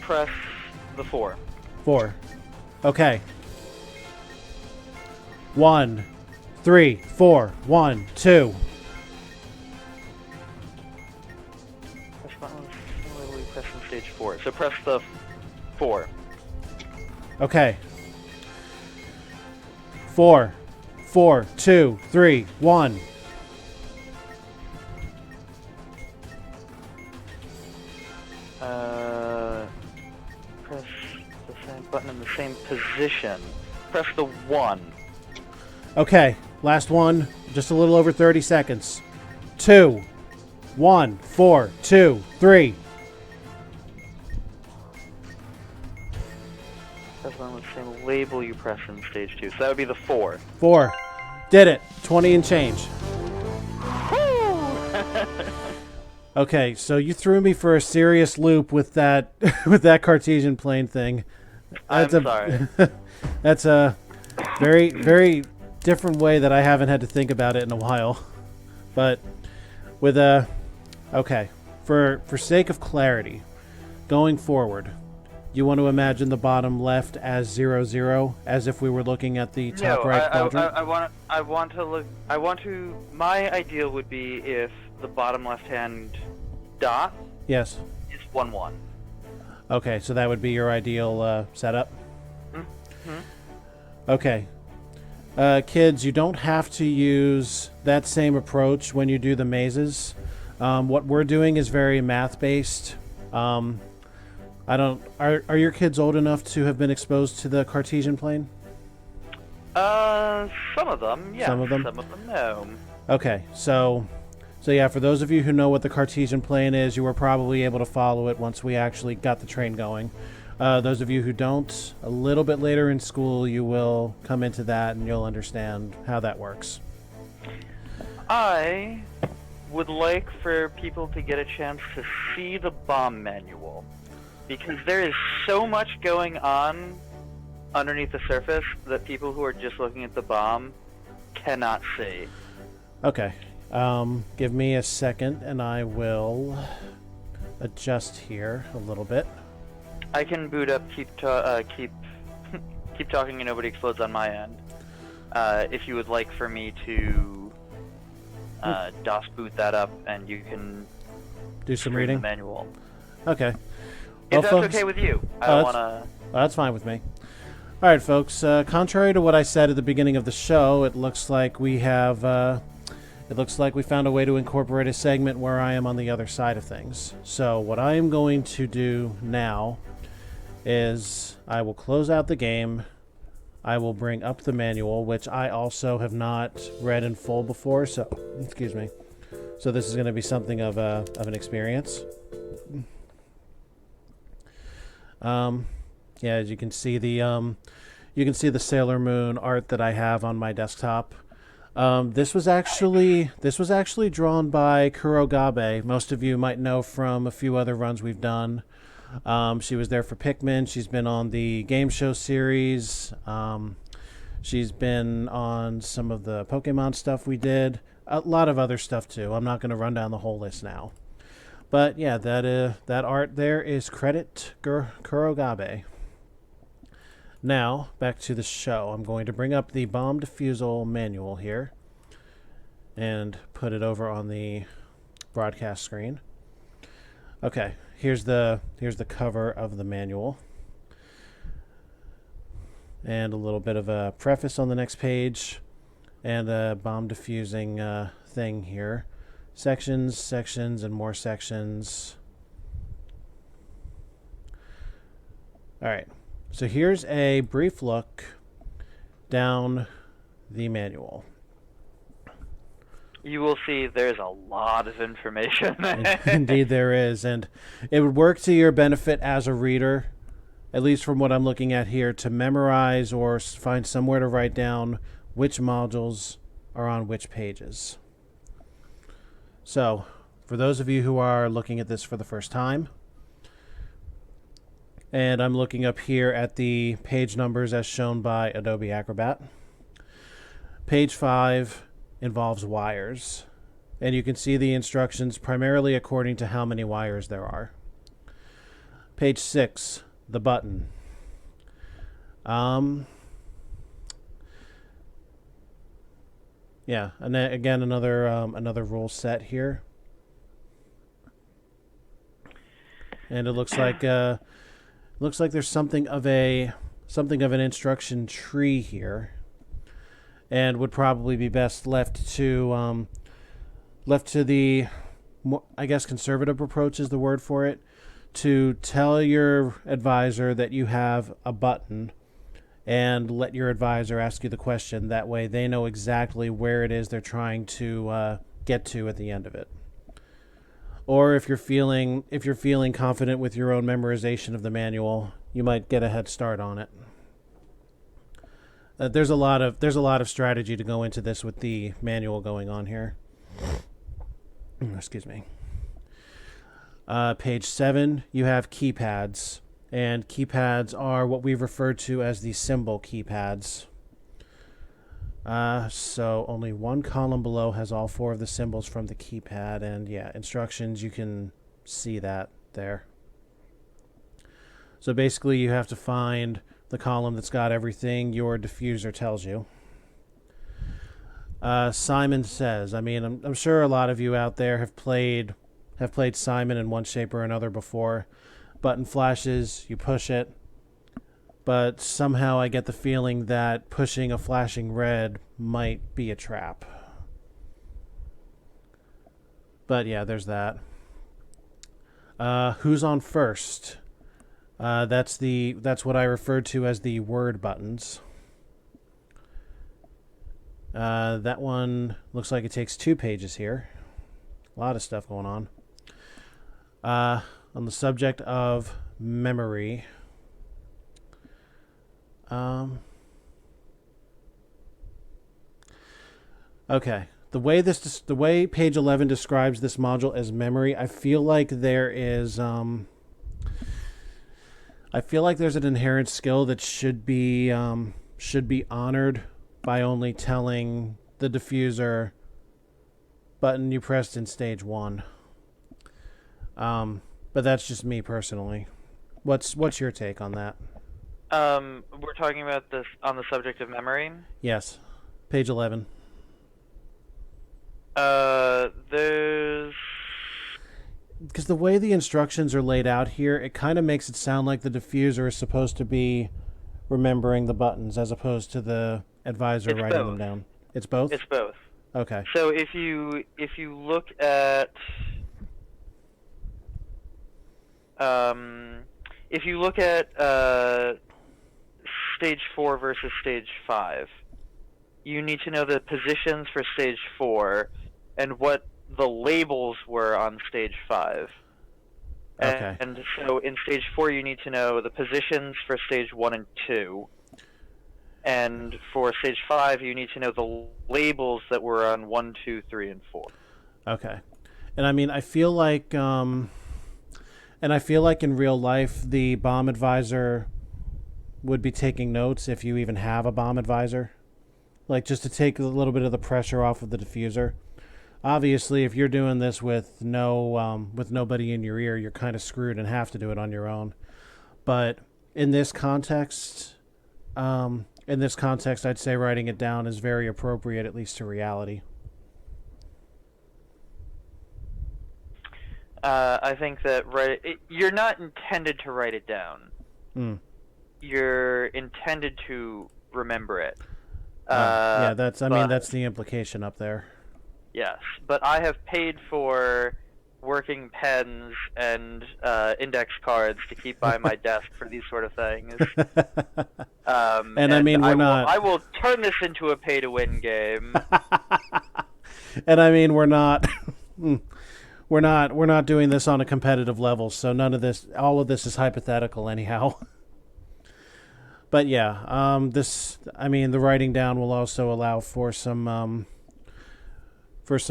Press the 4. 4. Okay. 1, 3, 4, 1, 2. Press buttons. Similarly, press on stage 4. So press the 4. Okay. 4, 4, 2, 3, 1. Press the same button in the same position. Press the 1. Okay, last one. Just a little over 30 seconds. 2, 1, 4, 2, 3. Press on the same label you press in stage 2. So that would be the 4. 4. Did it. 20 and change. Okay, so you threw me for a serious loop with that with that Cartesian plane thing. I'm sorry. That's a very, very different way that I haven't had to think about it in a while. But with a okay, for sake of clarity, going forward, you want to imagine the bottom left as 0, 0, as if we were looking at the top right quadrant? My ideal would be if the bottom left-hand dot Yes. is 1, 1. Okay, so that would be your ideal setup? Mm-hmm. Okay. Kids, you don't have to use that same approach when you do the mazes. What we're doing is very math-based. Are your kids old enough to have been exposed to the Cartesian plane? Some of them, yeah. Some of them? Some of them, no. Okay, so yeah, for those of you who know what the Cartesian plane is, you were probably able to follow it once we actually got the train going. Those of you who don't, a little bit later in school, you will come into that and you'll understand how that works. I would like for people to get a chance to see the bomb manual, because there is so much going on underneath the surface that people who are just looking at the bomb cannot see. Okay. Give me a second and I will adjust here a little bit. I can boot up keep talking and nobody explodes on my end. If you would like for me to DOS boot that up and you can do some reading. The manual. Okay. If well, that's folks, okay with you, I don't want to. That's fine with me. All right, folks. Contrary to what I said at the beginning of the show, it looks like we have. It looks like we found a way to incorporate a segment where I am on the other side of things. So what I am going to do now is I will close out the game. I will bring up the manual, which I also have not read in full before. So, excuse me. So this is going to be something of an experience. Yeah, as you can see the Sailor Moon art that I have on my desktop. This was actually drawn by Kurogabe. Most of you might know from a few other runs we've done. She was there for Pikmin. She's been on the game show series. She's been on some of the Pokemon stuff we did. A lot of other stuff too. I'm not going to run down the whole list now. But yeah, that art there is credit Kurogabe. Now, back to the show. I'm going to bring up the bomb defusal manual here and put it over on the broadcast screen. Okay, here's the cover of the manual. And a little bit of a preface on the next page and a bomb diffusing thing here. Sections, and more sections. All right. So here's a brief look down the manual. You will see there's a lot of information. Indeed there is, and it would work to your benefit as a reader, at least from what I'm looking at here, to memorize or find somewhere to write down which modules are on which pages. So, for those of you who are looking at this for the first time, and I'm looking up here at the page numbers as shown by Adobe Acrobat. Page 5 involves wires, and you can see the instructions primarily according to how many wires there are. Page 6, the button. Yeah, and then again another rule set here, and it looks like there's something of a an instruction tree here, and would probably be best left to the, I guess, conservative approach is the word for it, to tell your advisor that you have a button and let your advisor ask you the question. That way they know exactly where it is they're trying to get to at the end of it. Or if you're feeling confident with your own memorization of the manual, you might get a head start on it. There's a lot of strategy to go into this with the manual going on here. Excuse me. Page 7, you have keypads, and keypads are what we've referred to as the symbol keypads. So only one column below has all 4 of the symbols from the keypad, and yeah, instructions, you can see that there. So basically you have to find the column that's got everything your diffuser tells you. Simon Says. I mean, I'm sure a lot of you out there have played Simon in one shape or another before. Button flashes, you push it, but somehow I get the feeling that pushing a flashing red might be a trap. But yeah, there's that. Who's on first? That's what I referred to as the word buttons. That one looks like it takes 2 pages here. A lot of stuff going on. On the subject of memory. Okay. The way page 11 describes this module as memory, I feel like there's an inherent skill that should be honored by only telling the diffuser button you pressed in stage 1. But that's just me personally. What's your take on that? We're talking about this on the subject of memory? Yes. Page 11. There's... Because the way the instructions are laid out here, it kind of makes it sound like the diffuser is supposed to be remembering the buttons as opposed to the advisor writing them down. It's both? It's both. Okay. So if you look at stage 4 versus stage 5, you need to know the positions for stage 4 and what the labels were on stage 5. Okay. And so in stage 4 you need to know the positions for stage 1 and 2. And for stage 5 you need to know the labels that were on 1, 2, 3, and 4. Okay. And I mean, I feel like in real life the bomb advisor would be taking notes if you even have a bomb advisor. Like, just to take a little bit of the pressure off of the diffuser. Obviously, if you're doing this with nobody in your ear, you're kind of screwed and have to do it on your own. But in this context, I'd say writing it down is very appropriate, at least to reality. I think that you're not intended to write it down. You're intended to remember it. That's the implication up there. Yes, but I have paid for working pens and index cards to keep by my desk for these sort of things. I will turn this into a pay-to-win game. And I mean, we're not doing this on a competitive level, so all of this is hypothetical anyhow. But yeah, the writing down will also allow for some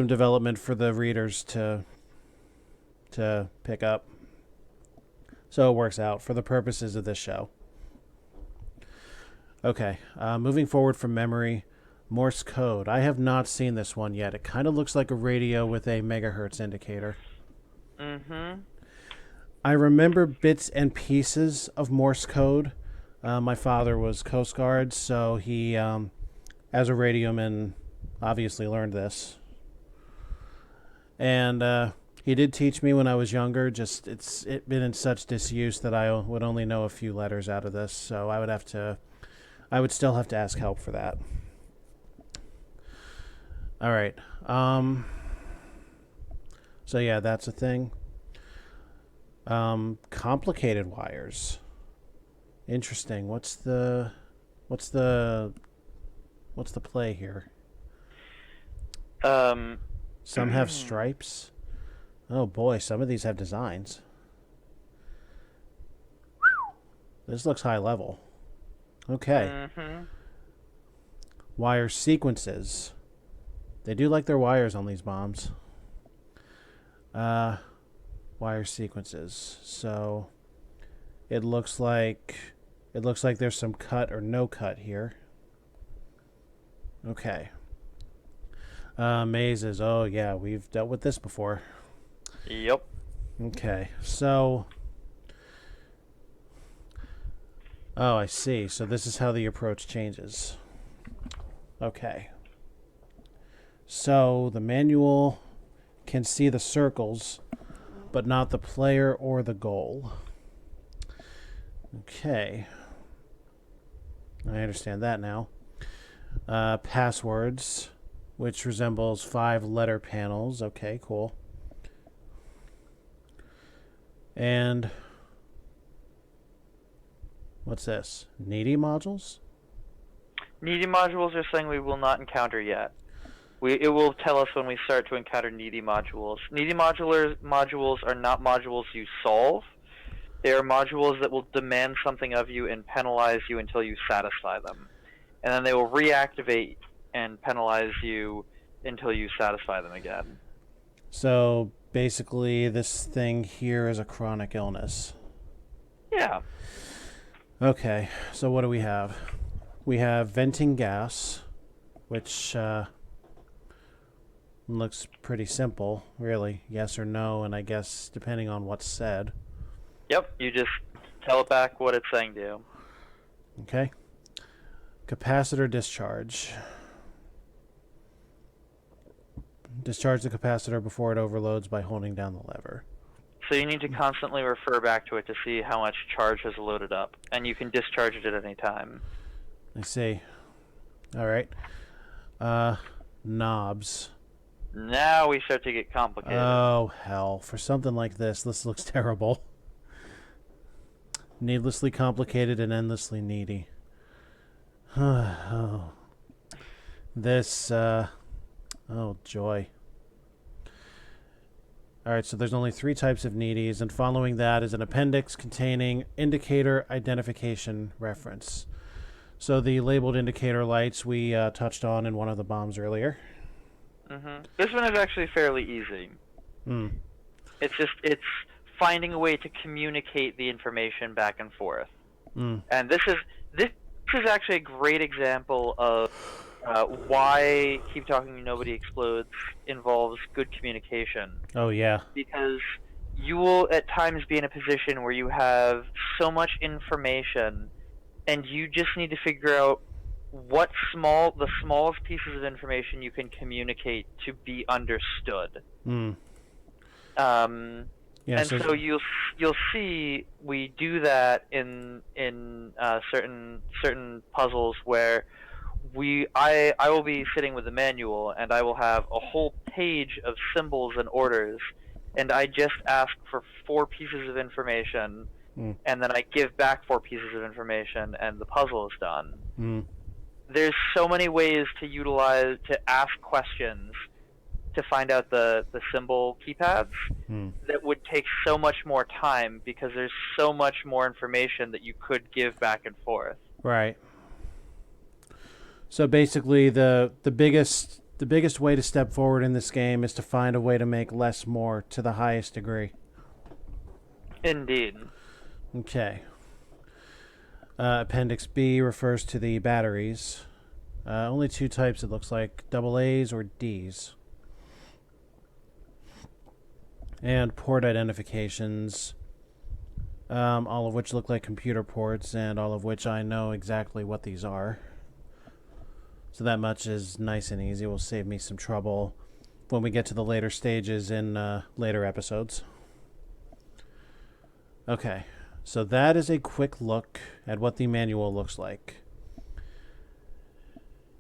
development for the readers to pick up. So it works out for the purposes of this show. Okay, moving forward from memory, Morse code. I have not seen this one yet. It kind of looks like a radio with a megahertz indicator. Mm-hmm. I remember bits and pieces of Morse code. My father was Coast Guard, so he, as a radioman, obviously learned this. And He did teach me when I was younger. Just it's been in such disuse that I would only know a few letters out of this. So I would still have to ask help for that. All right. So yeah, that's a thing. Complicated wires. Interesting. What's the play here? Some have stripes. Oh boy, some of these have designs. This looks high level. Okay. Wire sequences. They do like their wires on these bombs. Wire sequences. So it looks like there's some cut or no cut here. Okay. Mazes. Oh yeah, we've dealt with this before. Yep. Okay. So oh, I see. So this is how the approach changes. Okay. So the manual can see the circles, but not the player or the goal. Okay. I understand that now. Passwords, which resembles 5-letter panels. Okay, cool. And what's this? Needy modules? Needy modules are something we will not encounter yet. It will tell us when we start to encounter needy modules. Needy modules are not modules you solve. They are modules that will demand something of you and penalize you until you satisfy them. And then they will reactivate and penalize you until you satisfy them again. So basically this thing here is a chronic illness. Yeah. Okay, so what do we have? We have venting gas, which looks pretty simple, really. Yes or no, and I guess depending on what's said. Yep, you just tell it back what it's saying to you. Okay. Capacitor discharge. Discharge the capacitor before it overloads by holding down the lever. So you need to constantly refer back to it to see how much charge has loaded up, and you can discharge it at any time. I see. All right. Knobs. Now we start to get complicated. Oh, hell. For something like this looks terrible. Needlessly complicated and endlessly needy. Oh. This, oh, joy. Alright, so there's only 3 types of needies, and following that is an appendix containing indicator identification reference. So the labeled indicator lights we touched on in one of the bombs earlier. This one is actually fairly easy. It's finding a way to communicate the information back and forth. And this is actually a great example of why Keep Talking Nobody Explodes involves good communication. Oh, yeah. Because you will at times be in a position where you have so much information and you just need to figure out what the smallest pieces of information you can communicate to be understood. Yeah, and so you'll see we do that in certain puzzles where I will be sitting with the manual and I will have a whole page of symbols and orders, and I just ask for 4 pieces of information, and then I give back 4 pieces of information, and the puzzle is done. There's so many ways to ask questions to find out the symbol keypads that would take so much more time because there's so much more information that you could give back and forth. Right. So basically the biggest way to step forward in this game is to find a way to make less more to the highest degree. Indeed. Okay. Appendix B refers to the batteries. Only 2 types, it looks like, AA's or D's. And port identifications, all of which look like computer ports, and all of which I know exactly what these are. So that much is nice and easy. Will save me some trouble when we get to the later stages in later episodes. Okay, so that is a quick look at what the manual looks like.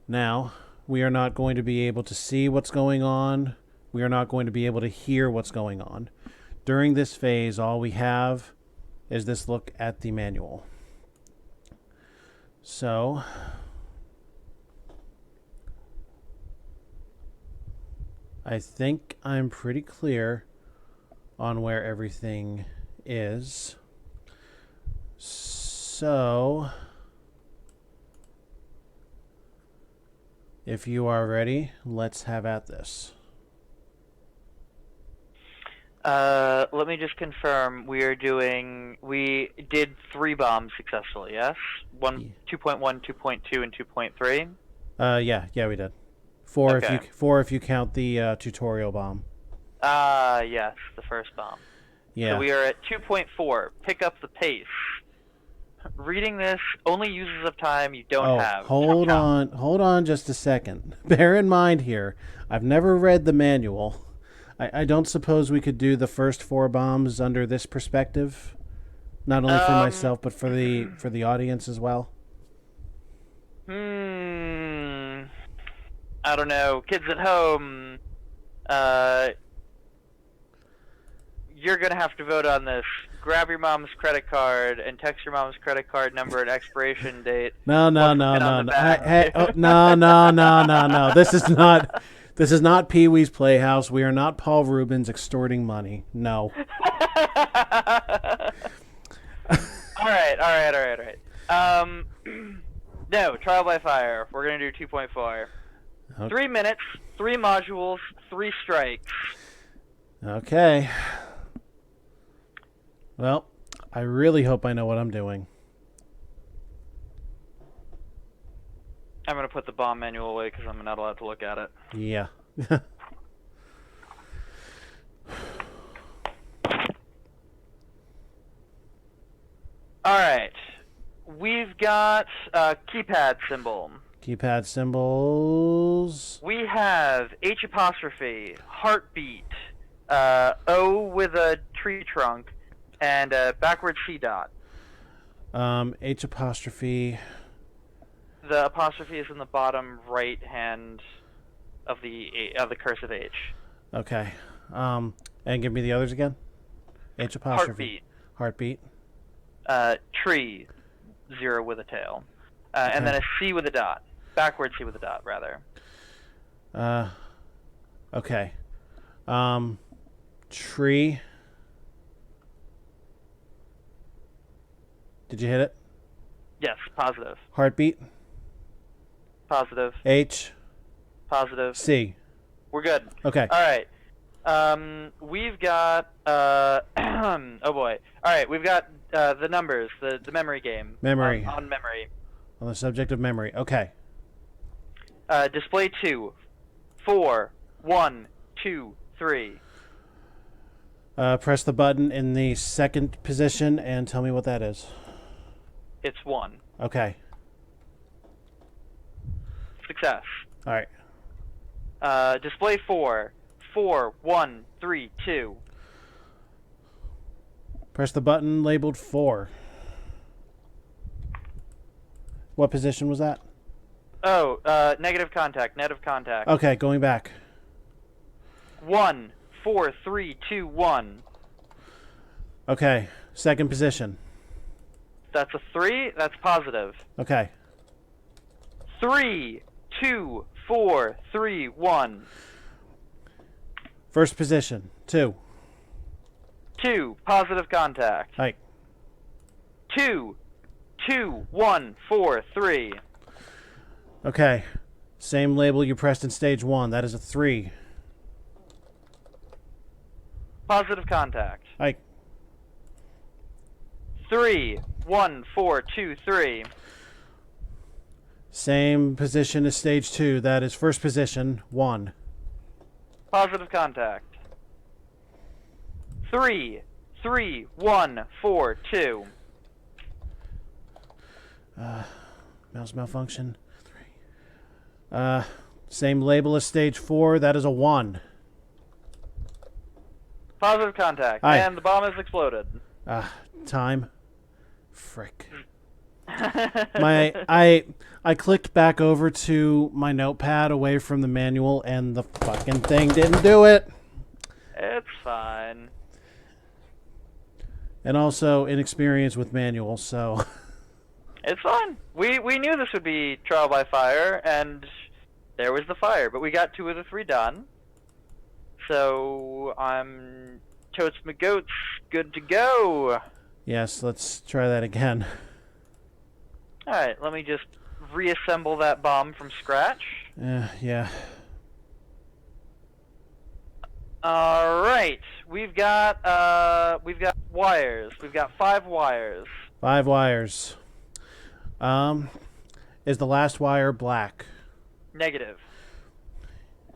Now, we are not going to be able to see what's going on. We are not going to be able to hear what's going on. During this phase, all we have is this look at the manual. So, I think I'm pretty clear on where everything is. So, if you are ready, let's have at this. Let me just confirm. We did 3 bombs successfully, yes? 2.1, 2.2, and 2.3? Yeah, we did. 4 Okay. if you count the tutorial bomb. Yes, the first bomb. Yeah. So we are at 2.4. Pick up the pace. Reading this only uses up time you don't have. Hold on just a second. Bear in mind here, I've never read the manual. I don't suppose we could do the first 4 bombs under this perspective, not only for myself but for the audience as well. I don't know. Kids at home, you're gonna have to vote on this. Grab your mom's credit card and text your mom's credit card number and expiration date. No. This is not Pee-wee's Playhouse. We are not Paul Rubens extorting money. No. All right. No, trial by fire. We're gonna do 2.4. Okay. 3 minutes, 3 modules, 3 strikes. Okay. Well, I really hope I know what I'm doing. I'm going to put the bomb manual away because I'm not allowed to look at it. Yeah. Alright. We've got keypad symbol. Keypad symbols. We have H apostrophe, heartbeat, O with a tree trunk, and a backward C dot. H apostrophe. The apostrophe is in the bottom right hand of the cursive H. Okay. And give me the others again. H apostrophe. Heartbeat. Heartbeat. Tree, 0 with a tail. And then a C with a dot. Backward C with a dot, rather. Okay. Tree. Did you hit it? Yes, positive. Heartbeat. Positive. H. Positive. C. We're good. Okay. All right. We've got oh boy. All right, we've got the numbers, the memory game. Memory. On memory. On the subject of memory. Okay. Display 2. 4. 1. 2. 3. Press the button in the second position and tell me what that is. It's 1. Okay. Success. All right. Display 4. 4. 1. 3. 2. Press the button labeled 4. What position was that? Oh, negative contact. Net of contact. Okay, going back. 1. 4. 3. 2. 1. Okay, second position. That's a 3. That's positive. Okay. 3. 2. 4. 3. 1. First position. 2. 2. Positive contact. Right. 2. 2. 1. 4. 3. Okay. Same label you pressed in stage 1. That is a 3. Positive contact. Right. 3. 1. 4. 2. 3. Same position as stage 2. That is first position. 1. Positive contact. 3. 3. 1. 4. 2. Mouse malfunction. 3. Same label as stage 4. That is a 1. Positive contact. Aye. And the bomb has exploded. Time. Frick. I clicked back over to my notepad away from the manual, and the fucking thing didn't do it. It's fine. And also inexperience with manuals, so It's fine. We knew this would be trial by fire, and there was the fire, but we got 2 of the 3 done. So I'm totes my goats, good to go. yes, let's try that again. Alright, let me just reassemble that bomb from scratch. Yeah. Alright, we've got wires. We've got 5 wires. 5 wires. Is the last wire black? Negative.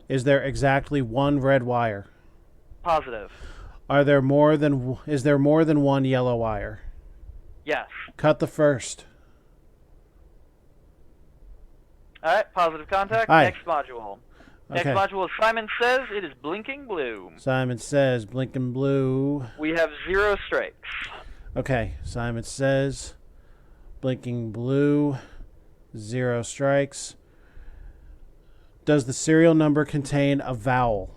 Is there exactly 1 red wire? Positive. Is there more than 1 yellow wire? Yes. Cut the first. Alright, positive contact. Aye. Next module. Next Okay. module, Simon says it is blinking blue. Simon says blinking blue. We have 0 strikes. Okay, Simon says blinking blue, 0 strikes. Does the serial number contain a vowel?